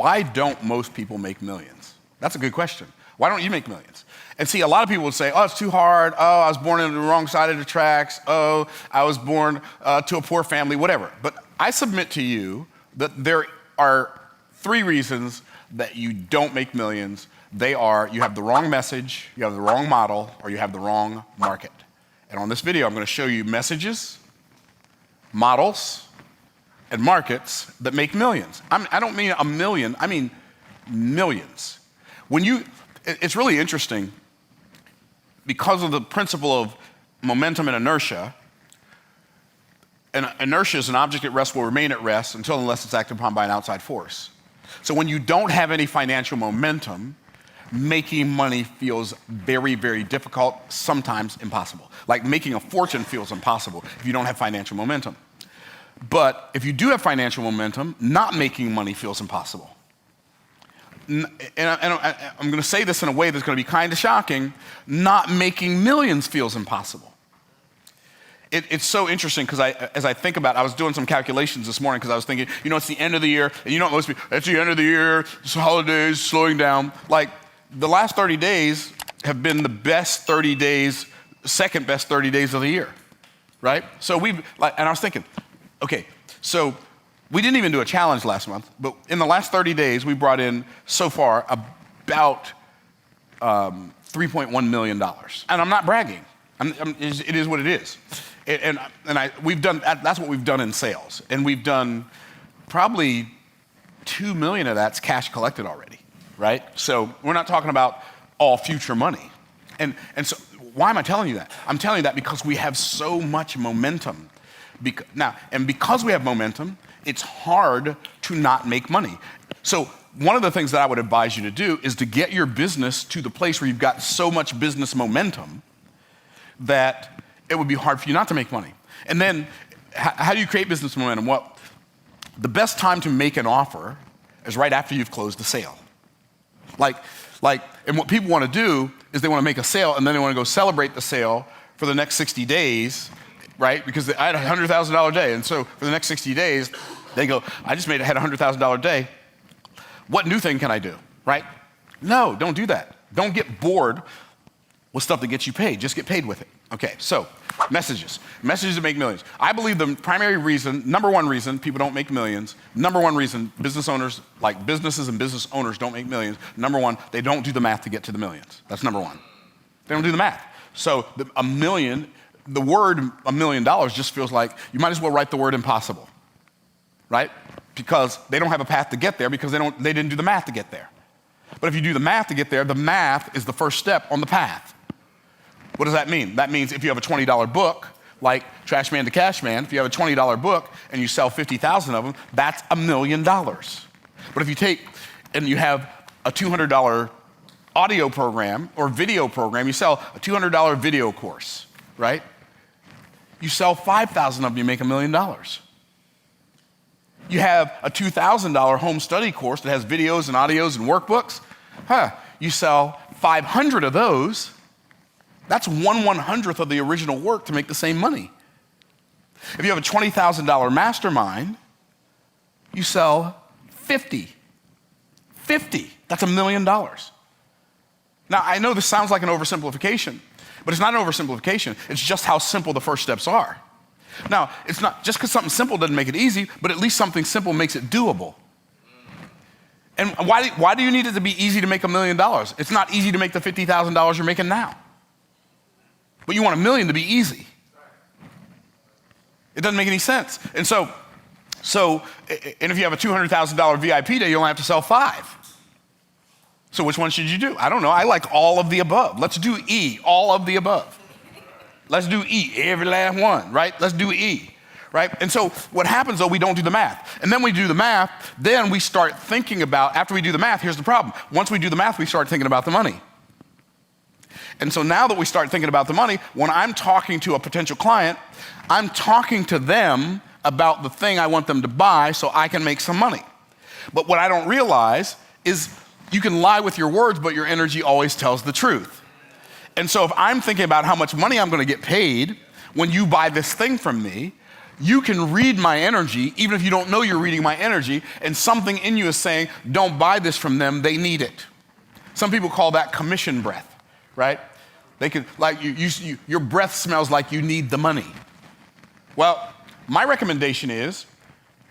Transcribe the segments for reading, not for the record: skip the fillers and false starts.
why don't most people make millions? That's a good question. Why don't you make millions? And see, a lot of people would say, oh, it's too hard. Oh, I was born on the wrong side of the tracks. Oh, I was born to a poor family, whatever. But I submit to you that there are 3 reasons that you don't make millions. They are, you have the wrong message, you have the wrong model, or you have the wrong market. And on this video, I'm going to show you messages, models, and markets that make millions. I don't mean a million, I mean millions. It's really interesting because of the principle of momentum and inertia. And inertia is an object at rest will remain at rest unless it's acted upon by an outside force. So when you don't have any financial momentum, making money feels very, very difficult, sometimes impossible. Like making a fortune feels impossible if you don't have financial momentum. But if you do have financial momentum, not making money feels impossible. And I'm going to say this in a way that's going to be kind of shocking. Not making millions feels impossible. It's so interesting because as I think about it, I was doing some calculations this morning because I was thinking, it's the end of the year, and most people, it's the end of the year, it's holidays, slowing down. Like, the last 30 days have been the best 30 days, second best 30 days of the year, right? So and I was thinking, okay, so we didn't even do a challenge last month, but in the last 30 days, we brought in, so far, about $3.1 million. And I'm not bragging. It is what it is. That's what we've done in sales. And we've done probably $2 million of that's cash collected already, right? So we're not talking about all future money. And so why am I telling you that? I'm telling you that because we have so much momentum. Because we have momentum, it's hard to not make money. So one of the things that I would advise you to do is to get your business to the place where you've got so much business momentum that it would be hard for you not to make money. And then how do you create business momentum? Well, the best time to make an offer is right after you've closed the sale. And what people want to do is they want to make a sale and then they want to go celebrate the sale for the next 60 days, right? Because I had a $100,000 day. And so for the next 60 days, they go, I just had a $100,000 day. What new thing can I do, right? No, don't do that. Don't get bored with stuff that gets you paid. Just get paid with it. Okay, so messages. Messages that make millions. I believe the primary reason, number one reason people don't make millions, number one reason businesses and business owners don't make millions, number one, they don't do the math to get to the millions. That's number one. They don't do the math. So the word $1 million just feels like you might as well write the word impossible, right? Because they don't have a path to get there because they didn't do the math to get there. But if you do the math to get there, the math is the first step on the path. What does that mean? That means if you have a $20 book, like Trash Man to Cash Man, if you have a $20 book and you sell 50,000 of them, that's $1 million. But if you take and you have a $200 audio program or video program, you sell a $200 video course, right? You sell 5,000 of them, you make $1 million. You have a $2,000 home study course that has videos and audios and workbooks. You sell 500 of those. That's 1/100th of the original work to make the same money. If you have a $20,000 mastermind, you sell 50. 50, that's $1 million. Now, I know this sounds like an oversimplification, but it's not an oversimplification. It's just how simple the first steps are. Now, it's not just because something simple doesn't make it easy, but at least something simple makes it doable. And why do you need it to be easy to make $1 million? It's not easy to make the $50,000 you're making now. But you want $1 million to be easy. It doesn't make any sense. And if you have a $200,000 VIP day, you only have to sell 5. So which one should you do? I don't know. I like all of the above. Let's do E, all of the above. Let's do E, every last one, right? Let's do E, right? And so what happens though, we don't do the math. And then we do the math, then we start thinking about, after we do the math, here's the problem. Once we do the math, we start thinking about the money. And so now that we start thinking about the money, when I'm talking to a potential client, I'm talking to them about the thing I want them to buy so I can make some money. But what I don't realize is you can lie with your words, but your energy always tells the truth. And so if I'm thinking about how much money I'm going to get paid when you buy this thing from me, you can read my energy, even if you don't know you're reading my energy, and something in you is saying, don't buy this from them, they need it. Some people call that commission breath, right? They could, like, your breath smells like you need the money. Well, my recommendation is,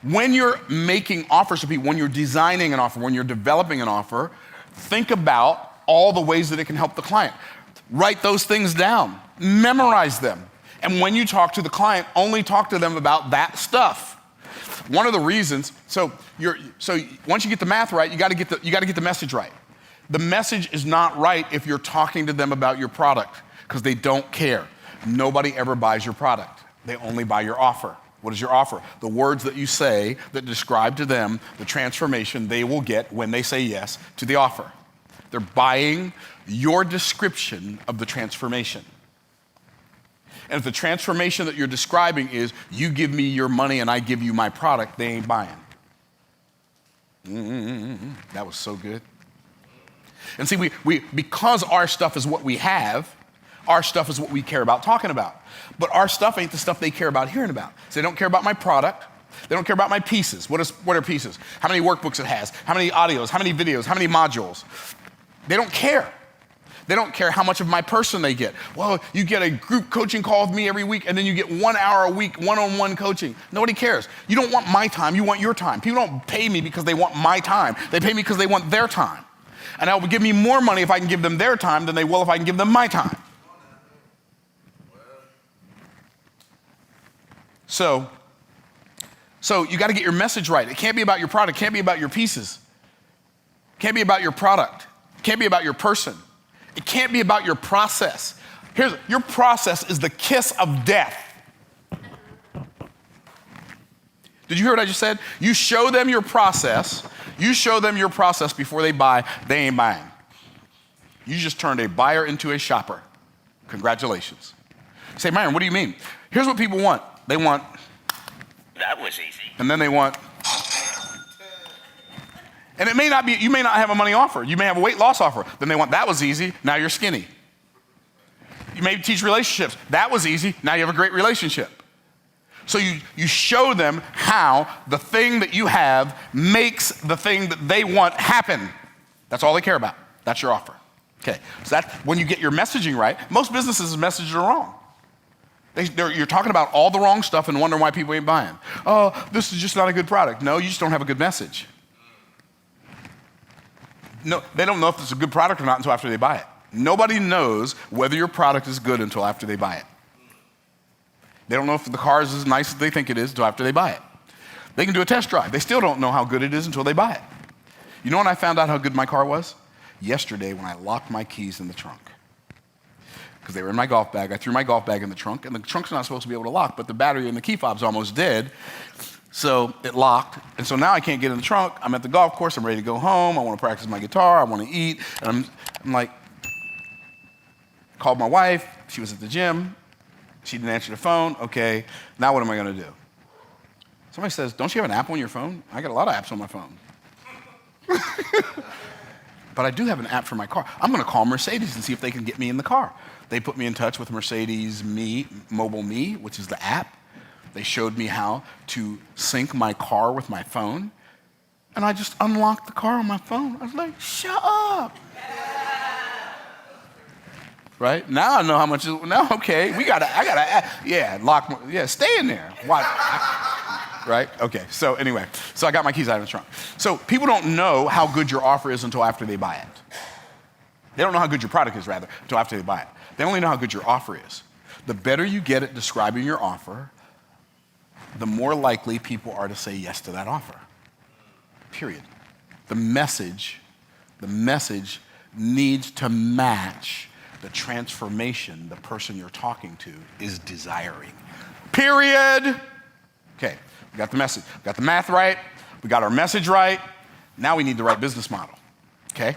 when you're making offers to people, when you're designing an offer, when you're developing an offer, think about all the ways that it can help the client. Write those things down, memorize them. And when you talk to the client, only talk to them about that stuff. One of the reasons, so once you get the math right, you gotta get the message right. The message is not right if you're talking to them about your product, because they don't care. Nobody ever buys your product. They only buy your offer. What is your offer? The words that you say that describe to them the transformation they will get when they say yes to the offer. They're buying your description of the transformation. And if the transformation that you're describing is, you give me your money and I give you my product, they ain't buying. That was so good. And see, because our stuff is what we have, our stuff is what we care about talking about. But our stuff ain't the stuff they care about hearing about. So they don't care about my product. They don't care about my pieces. What are pieces? How many workbooks it has? How many audios? How many videos? How many modules? They don't care. They don't care how much of my person they get. Well, you get a group coaching call with me every week, and then you get 1 hour a week, one-on-one coaching. Nobody cares. You don't want my time, you want your time. People don't pay me because they want my time. They pay me because they want their time. And they'll give me more money if I can give them their time than they will if I can give them my time. So you gotta get your message right. It can't be about your product, it can't be about your pieces. It can't be about your product. It can't be about your person. It can't be about your process. Your process is the kiss of death. Did you hear what I just said? You show them your process. You show them your process before they buy, they ain't buying. You just turned a buyer into a shopper. Congratulations. You say, Myron, what do you mean? Here's what people want. They want, that was easy. And then they want, and it may not be, you may not have a money offer. You may have a weight loss offer. Then they want, that was easy, now you're skinny. You may teach relationships. That was easy, now you have a great relationship. So you show them how the thing that you have makes the thing that they want happen. That's all they care about. That's your offer. Okay, so that's when you get your messaging right. Most businesses' messages are wrong. You're talking about all the wrong stuff and wondering why people ain't buying. Oh, this is just not a good product. No, you just don't have a good message. No, they don't know if it's a good product or not until after they buy it. Nobody knows whether your product is good until after they buy it. They don't know if the car is as nice as they think it is until after they buy it. They can do a test drive. They still don't know how good it is until they buy it. You know when I found out how good my car was? Yesterday when I locked my keys in the trunk. Because they were in my golf bag. I threw my golf bag in the trunk, and the trunk's not supposed to be able to lock, but the battery in the key fob's almost dead. So it locked, and so now I can't get in the trunk. I'm at the golf course, I'm ready to go home, I want to practice my guitar, I want to eat, and I'm like, called my wife, she was at the gym, she didn't answer the phone, okay, now what am I going to do? Somebody says, don't you have an app on your phone? I got a lot of apps on my phone. But I do have an app for my car. I'm going to call Mercedes and see if they can get me in the car. They put me in touch with Mercedes Mobile Me, which is the app. They showed me how to sync my car with my phone, and I just unlocked the car on my phone. I was like, shut up. Right? Now I know how much, now okay, stay in there. Watch. Right? Okay, so anyway, so I got my keys out of the trunk. So people don't know how good your offer is until after they buy it. They don't know how good your product is, rather, until after they buy it. They only know how good your offer is. The better you get at describing your offer, the more likely people are to say yes to that offer. Period. The message needs to match the transformation the person you're talking to is desiring. Period. Okay, we got the message, we got the math right, we got our message right, now we need the right business model. Okay?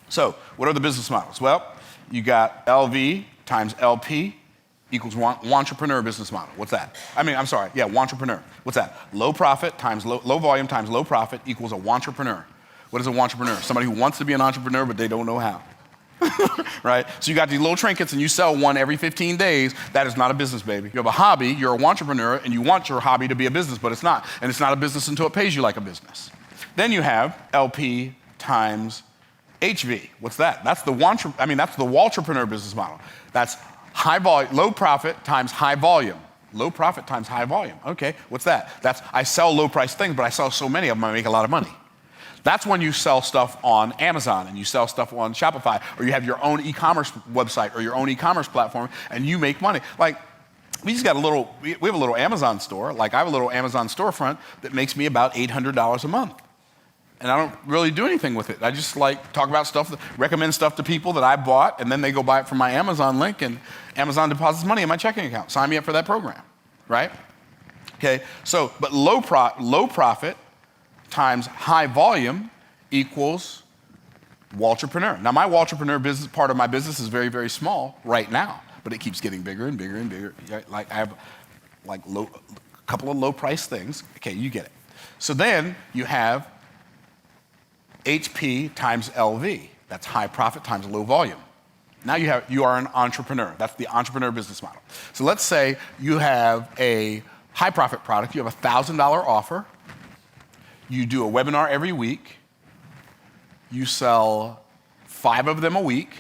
So, what are the business models? Well, you got LV times LP equals entrepreneur business model. What's that? Entrepreneur. What's that? Low profit times low volume times low profit equals a entrepreneur. What is a entrepreneur? Somebody who wants to be an entrepreneur, but they don't know how. right? So you got these little trinkets and you sell one every 15 days. That is not a business, baby. You have a hobby, you're a entrepreneur, and you want your hobby to be a business, but it's not. And it's not a business until it pays you like a business. Then you have LP times HV. What's that? That's the Waltrepreneur business model. That's low profit times high volume. Low profit times high volume. Okay, what's that? That's I sell low price things, but I sell so many of them I make a lot of money. That's when you sell stuff on Amazon and you sell stuff on Shopify, or you have your own e-commerce website or your own e-commerce platform and you make money. Like, we have a little Amazon store. Like, I have a little Amazon storefront that makes me about $800 a month. And I don't really do anything with it. I just like talk about stuff, recommend stuff to people that I bought, and then they go buy it from my Amazon link, and Amazon deposits money in my checking account. Sign me up for that program, right? Okay, so, but low profit times high volume equals Waltrepreneur. Now, my Waltrepreneur business, part of my business is very, very small right now, but it keeps getting bigger and bigger and bigger. Like, I have like a couple of low price things. Okay, you get it. So then you have HP times LV. That's high profit times low volume. Now you are an entrepreneur. That's the entrepreneur business model. So let's say you have a high profit product. You have a $1,000 offer. You do a webinar every week. You sell 5 of them a week.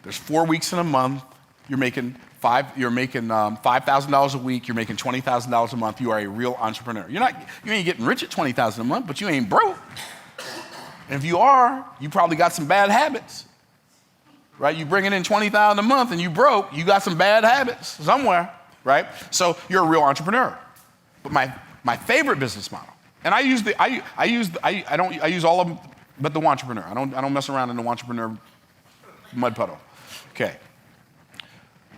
There's 4 weeks in a month. You're making $5,000 a week. You're making $20,000 a month. You are a real entrepreneur. You ain't getting rich at $20,000 a month, but you ain't broke. And if you are, you probably got some bad habits, right? You bringing in $20,000 a month and you broke, you got some bad habits somewhere, right? So you're a real entrepreneur. But my favorite business model, and I use all of them, but the entrepreneur. I don't mess around in the entrepreneur mud puddle. Okay.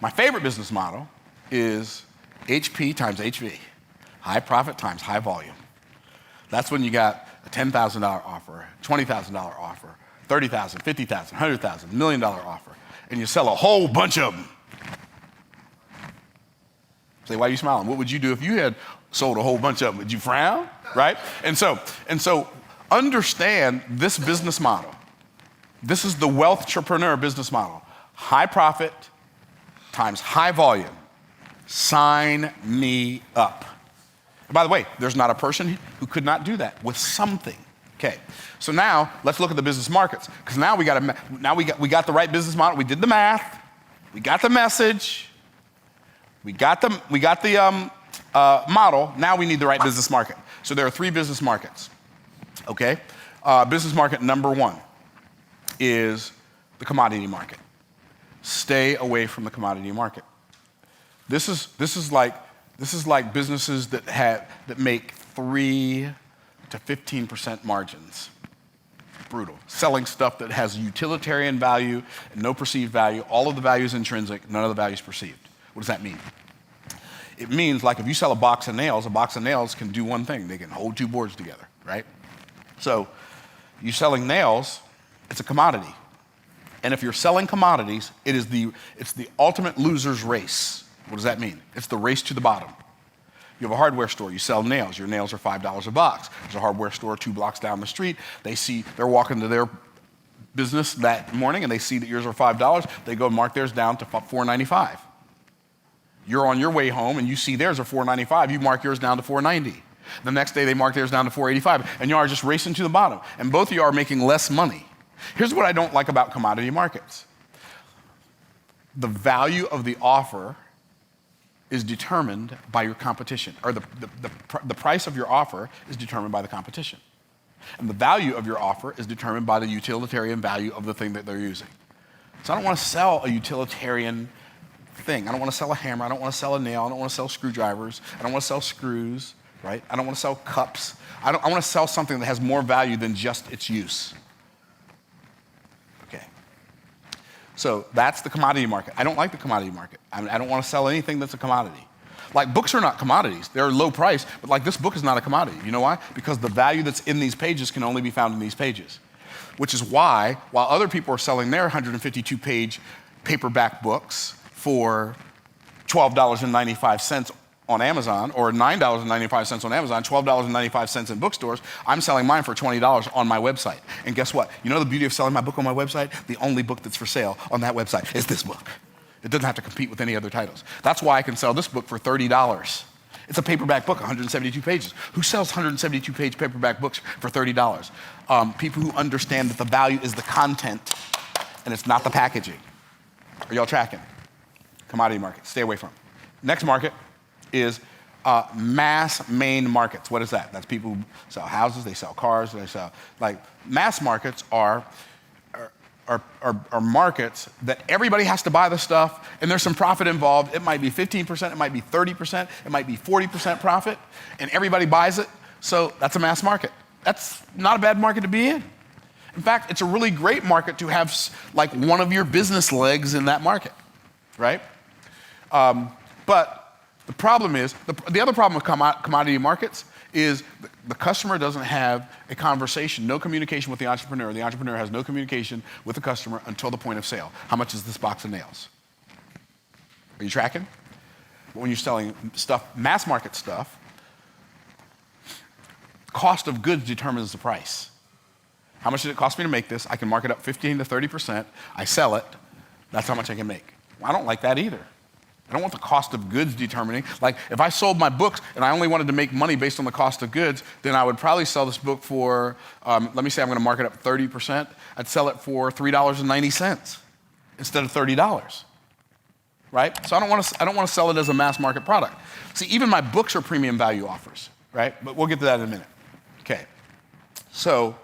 My favorite business model is HP times HV, high profit times high volume. That's when you got a $10,000 offer, $20,000 offer, $30,000, $50,000, $100,000, $1 million offer, and you sell a whole bunch of them. Say, why are you smiling? What would you do if you had sold a whole bunch of them? Would you frown, right? And so understand this business model. This is the Wealthtrepreneur business model. High profit times high volume. Sign me up. And by the way, there's not a person who could not do that with something. Okay, so now let's look at the business markets, because now we got the right business model. We did the math, we got the message, we got the model. Now we need the right business market. So there are 3 business markets. Okay, business market number 1 is the commodity market. Stay away from the commodity market. This is like businesses that make 3 to 15% margins. Brutal. Selling stuff that has utilitarian value and no perceived value. All of the value is intrinsic, none of the value is perceived. What does that mean? It means, like, if you sell a box of nails can do one thing. They can hold 2 boards together, right? So you selling nails, it's a commodity. And if you're selling commodities, it's the ultimate loser's race. What does that mean? It's the race to the bottom. You have a hardware store, you sell nails. Your nails are $5 a box. There's a hardware store 2 blocks down the street. They're walking to their business that morning and they see that yours are $5. They go mark theirs down to $4.95. You're on your way home and you see theirs are $4.95. You mark yours down to $4.90. The next day they mark theirs down to $4.85. And you are just racing to the bottom. And both of you are making less money. Here's what I don't like about commodity markets. The value of the offer is determined by your competition, or the price of your offer is determined by the competition. And the value of your offer is determined by the utilitarian value of the thing that they're using. So I don't want to sell a utilitarian thing. I don't want to sell a hammer. I don't want to sell a nail. I don't want to sell screwdrivers. I don't want to sell screws, right? I don't want to sell cups. I want to sell something that has more value than just its use. Okay. So that's the commodity market. I don't like the commodity market. I don't want to sell anything that's a commodity. Like, books are not commodities. They're low price, but like, this book is not a commodity. You know why? Because the value that's in these pages can only be found in these pages. Which is why, while other people are selling their 152-page paperback books for $12.95 on Amazon, or $9.95 on Amazon, $12.95 in bookstores. I'm selling mine for $20 on my website. And guess what? You know the beauty of selling my book on my website? The only book that's for sale on that website is this book. It doesn't have to compete with any other titles. That's why I can sell this book for $30. It's a paperback book, 172 pages. Who sells 172-page paperback books for $30? People who understand that the value is the content and it's not the packaging. Are y'all tracking? Commodity market, stay away from. Next market is mass main markets. What is that? That's people who sell houses, they sell cars, they sell, like, mass markets are markets that everybody has to buy the stuff and there's some profit involved. It might be 15%, it might be 30%, it might be 40% profit, and everybody buys it, so that's a mass market. That's not a bad market to be in. In fact, it's a really great market to have like one of your business legs in that market, right? But the problem is, the other problem with commodity markets is the customer doesn't have a conversation, no communication with the entrepreneur. The entrepreneur has no communication with the customer until the point of sale. How much is this box of nails? Are you tracking? When you're selling stuff, mass market stuff, cost of goods determines the price. How much did it cost me to make this? I can mark it up 15 to 30%. I sell it. That's how much I can make. Well, I don't like that either. I don't want the cost of goods determining. Like, if I sold my books and I only wanted to make money based on the cost of goods, then I would probably sell this book for, let me say I'm going to mark it up 30%. I'd sell it for $3.90 instead of $30, right? So I don't want to sell it as a mass market product. See, even my books are premium value offers, right? But we'll get to that in a minute. Okay. So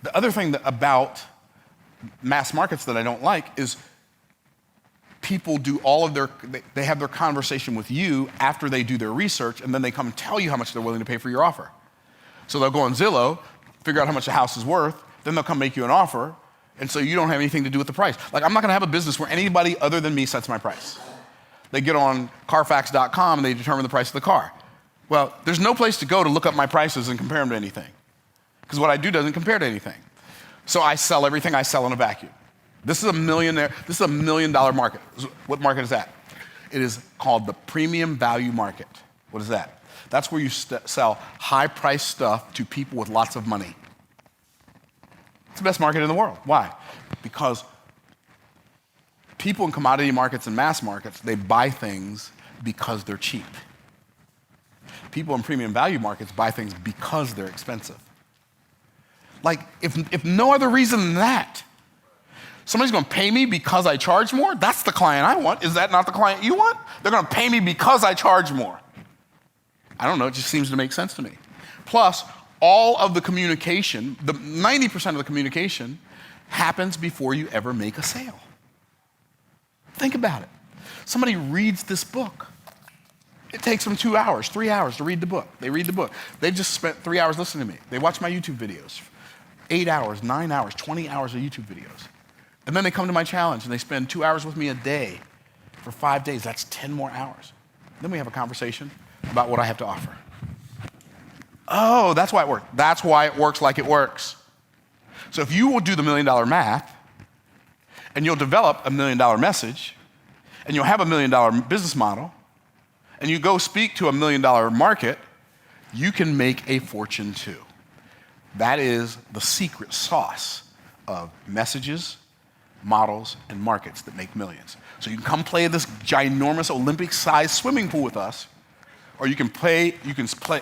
the other thing about mass markets that I don't like is people do they have their conversation with you after they do their research, and then they come and tell you how much they're willing to pay for your offer. So they'll go on Zillow, figure out how much the house is worth, then they'll come make you an offer, and so you don't have anything to do with the price. Like, I'm not gonna have a business where anybody other than me sets my price. They get on Carfax.com and they determine the price of the car. Well, there's no place to go to look up my prices and compare them to anything, because what I do doesn't compare to anything. So I sell everything I sell in a vacuum. This is a $1 million market. What market is that? It is called the premium value market. What is that? That's where you sell high-priced stuff to people with lots of money. It's the best market in the world. Why? Because people in commodity markets and mass markets, they buy things because they're cheap. People in premium value markets buy things because they're expensive. Like, if no other reason than that, somebody's gonna pay me because I charge more? That's the client I want. Is that not the client you want? They're gonna pay me because I charge more. I don't know, it just seems to make sense to me. Plus, all of the communication, the 90% of the communication happens before you ever make a sale. Think about it. Somebody reads this book. It takes them 2 hours, 3 hours to read the book. They read the book. They've just spent 3 hours listening to me. They watch my YouTube videos. 8 hours, 9 hours, 20 hours of YouTube videos. And then they come to my challenge and they spend 2 hours with me a day for 5 days. That's 10 more hours. Then we have a conversation about what I have to offer. Oh, that's why it works. That's why it works like it works. So if you will do the $1 million math, and you'll develop a $1 million message, and you'll have a $1 million business model, and you go speak to a $1 million market, you can make a fortune too. That is the secret sauce of messages, models, and markets that make millions. So you can come play this ginormous Olympic-sized swimming pool with us, or you can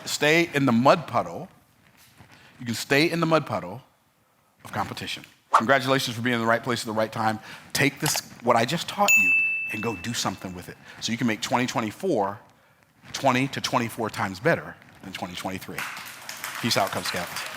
stay in the mud puddle. You can stay in the mud puddle of competition. Congratulations for being in the right place at the right time. Take this, what I just taught you, and go do something with it. So you can make 2024 20 to 24 times better than 2023. Peace out, Cub Scouts.